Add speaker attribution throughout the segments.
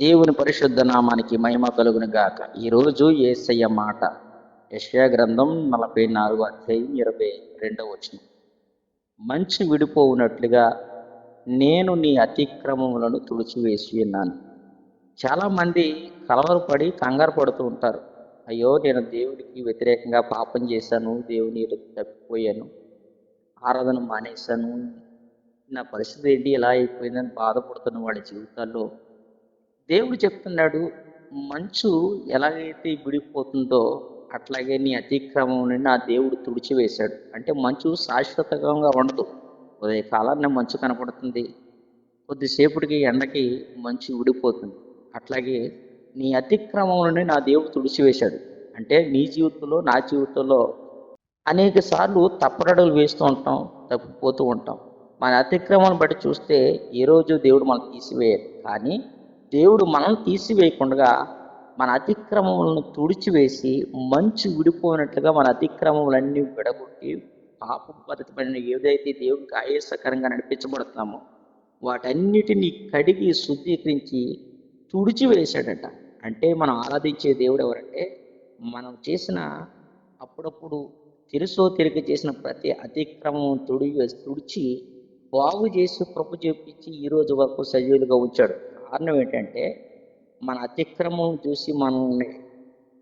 Speaker 1: దేవుని పరిశుద్ధ నామానికి మహిమ కలుగును గాక. ఈరోజు యేసయ్య మాట యెషయా గ్రంథం 44 అధ్యాయం 22వ వచనం. మంచు విడిపోవునట్లుగా నేను నీ అతిక్రమములను తుడిచివేసి ఉన్నాను. చాలామంది కలవరపడి కంగారు పడుతూ ఉంటారు. అయ్యో, నేను దేవుడికి వ్యతిరేకంగా పాపం చేశాను, దేవుని ఎదుట తప్పిపోయాను, ఆరాధన మానేశాను, నా పరిస్థితి ఏంటి ఇలా అయిపోయిందని బాధపడుతున్న వాళ్ళ జీవితాల్లో దేవుడు చెప్తున్నాడు, మంచు ఎలాగైతే విడిపోతుందో అట్లాగే నీ అతిక్రమం నుండి నా దేవుడు తుడిచివేశాడు. అంటే మంచు శాశ్వతంగా ఉండదు. ఉదయకాలాన్న మంచు కనపడుతుంది, కొద్దిసేపటికి ఎండకి మంచు విడిపోతుంది. అట్లాగే నీ అతిక్రమం నుండి నా దేవుడు తుడిచివేశాడు. అంటే నీ జీవితంలో, నా జీవితంలో అనేక సార్లు తప్పటడుగులు వేస్తూ ఉంటాం, తప్పిపోతూ ఉంటాం. మన అతిక్రమాన్ని బట్టి చూస్తే ఈరోజు దేవుడు మనం తీసివేయాలి, కానీ దేవుడు మనల్ని తీసివేయకుండా మన అతిక్రమములను తుడిచివేసి మంచు విడిపోయినట్లుగా మన అతిక్రమములన్నీ విడగొట్టి పాపభరితమైన ఏదైతే దేవుడికి ఆయాసకరంగా నడిపించబడుతున్నామో వాటన్నిటినీ కడిగి శుద్ధీకరించి తుడిచివేశాడట. అంటే మనం ఆరాధించే దేవుడు ఎవరంటే, మనం చేసిన అప్పుడప్పుడు తెలుసో తెలియక చేసిన ప్రతి అతిక్రమం తుడిచి బాగు చేసి కృప చూపించి ఈ రోజు వరకు సజీవులుగా ఉంచాడు. కారణం ఏంటంటే, మన అతిక్రమం చూసి మనల్ని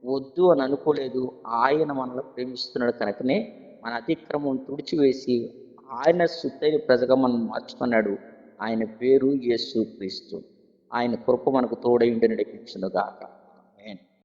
Speaker 1: వద్దు అని అనుకోలేదు, ఆయన మనల్ని ప్రేమిస్తున్నాడు కనుకనే మన అతిక్రమం తుడిచివేసి ఆయన సుత్తైన ప్రజగా మనం మార్చుకున్నాడు. ఆయన పేరు యేసు క్రీస్తు. ఆయన కృప మనకు తోడై ఉండి నడిపించును గాక.